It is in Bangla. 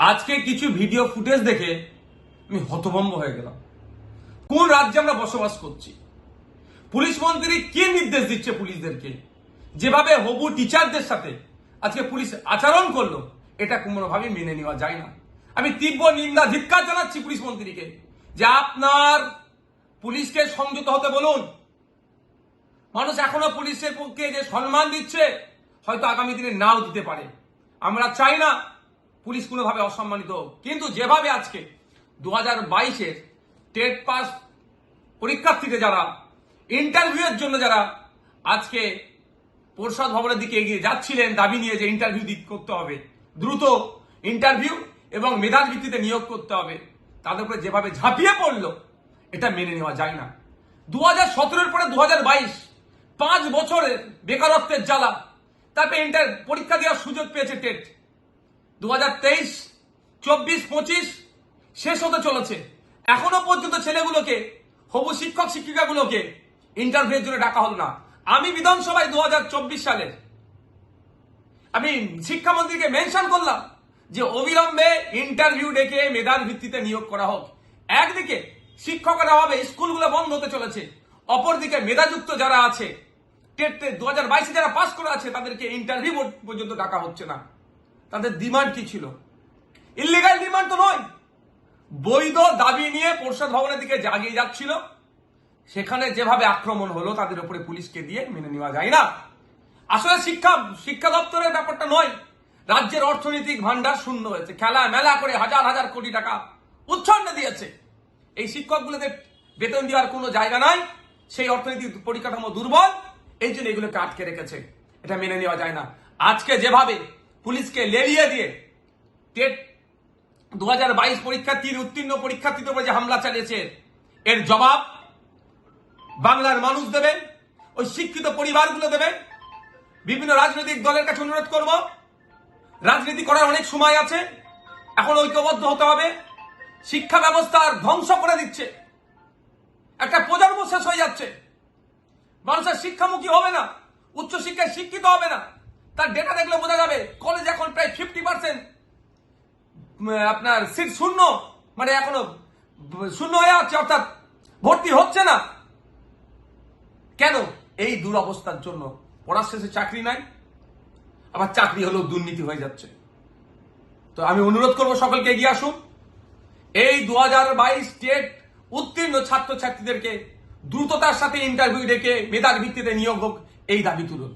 আজকে কিছু ভিডিও ফুটেজ দেখে আমি হতভম্ব হয়ে গেলাম। কোন রাজ্যে আমরা বসবাস করছি? পুলিশ মন্ত্রী কি নির্দেশ দিচ্ছে পুলিশদেরকে? যেভাবে হবু টিচারদের সাথে আজকে পুলিশ আচরণ করলো, এটা কোনোভাবেই মেনে নেওয়া যায় না। আমি তীব্র নিন্দা ধিক্কার জানাচ্ছি পুলিশ মন্ত্রীকে যে আপনার পুলিশকে সংযত হতে বলুন। মানুষ এখনো পুলিশের পক্ষে যে সম্মান দিচ্ছে, হয়তো আগামী দিনে নাও দিতে পারে। আমরা চাই না পুলিশ কোনোভাবে অসম্মানিত হোক, কিন্তু যেভাবে আজকে 2022-এর টেট পাস পরীক্ষার্থীদের যারা ইন্টারভিউয়ের জন্য যারা আজকে পরিষদ ভবনের দিকে এগিয়ে যাচ্ছিলেন দাবি নিয়ে যে ইন্টারভিউ করতে হবে, দ্রুত ইন্টারভিউ এবং মেধার ভিত্তিতে নিয়োগ করতে হবে, তাদের উপরে যেভাবে ঝাঁপিয়ে পড়লো, এটা মেনে নেওয়া যায় না। 2017-এর পরে 2022 5 বছরের বেকারত্বের জ্বালা, তারপরে পরীক্ষা দেওয়ার সুযোগ পেয়েছে টেট। 2023, 24, 25 শেষ হতে চলেছে, এখনো পর্যন্ত ছেলেগুলোকে, হবু শিক্ষক শিক্ষিকাগুলোকে ইন্টারভিউর জন্য ডাকা হলো না। আমি বিধানসভায় 2024 সালে আমি শিক্ষামন্ত্রীকে মেনশন করলাম যে অবিলম্বে ইন্টারভিউ ডেকে মেধার ভিত্তিতে নিয়োগ করা হোক। একদিকে শিক্ষকরা হবে, স্কুলগুলো বন্ধ হতে চলেছে, অপরদিকে মেধাযুক্ত যারা আছে টেট 2022-এ যারা পাস করে আছে তাদেরকে ইন্টারভিউ পর্যন্ত ডাকা হচ্ছে না। তাদের ডিমান্ড কি ছিল? ইলিগাল ডিমান্ড তো নয়, বৈধ দাবি নিয়ে পরিষদ ভবনের দিকে এগিয়ে যাচ্ছিল। সেখানে যেভাবে আক্রমণ হলো তাদের উপরে পুলিশকে দিয়ে মেনে নেওয়া যায় না। আসলে শিক্ষা দপ্তরের ব্যাপারটা নয়, রাজ্যের অর্থনৈতিক ভান্ডার শূন্য হয়েছে, খেলা মেলা করে হাজার হাজার কোটি টাকা উচ্ছন্নে দিয়েছে। এই শিক্ষকগুলোদের বেতন দেওয়ার কোনো জায়গা নাই, সেই অর্থনৈতিক পরিকাঠামো দুর্বল, এই জন্য এগুলোকে আটকে রেখেছে। এটা মেনে নেওয়া যায় না। আজকে যেভাবে পুলিশকে লেলিয়ে দিয়ে টেট 2022 পরীক্ষার্থীর উত্তীর্ণ পরীক্ষার্থীদের উপরে যে হামলা চালিয়েছে, এর জবাব বাংলার মানুষ দেবে, ওই শিক্ষিত পরিবারগুলো দেবে। বিভিন্ন রাজনৈতিক দলের কাছে অনুরোধ করব, রাজনীতি করার অনেক সময় আছে, এখন ঐক্যবদ্ধ হতে হবে। শিক্ষা ব্যবস্থার ধ্বংস করে দিচ্ছে, একটা প্রজন্ম শেষ হয়ে যাচ্ছে। মানুষের শিক্ষামুখী হবে না, উচ্চশিক্ষায় শিক্ষিত হবে না। তার ডেটা দেখলে বোঝা যাবে কলেজ এখন প্রায় 50% আপনার সিট শূন্য, মানে এখনো শূন্য হয়ে আছে, অর্থাৎ ভর্তি হচ্ছে না। কেন? এই দুরবস্থার জন্য। পড়ার শেষে চাকরি নাই, আবার চাকরি হলেও দুর্নীতি হয়ে যাচ্ছে। তো আমি অনুরোধ করবো সকলকে এগিয়ে আসুন, এই 2022 টেট উত্তীর্ণ ছাত্রছাত্রীদেরকে দ্রুততার সাথে ইন্টারভিউ ডেকে মেধার ভিত্তিতে নিয়োগ হোক, এই দাবি তুলুন।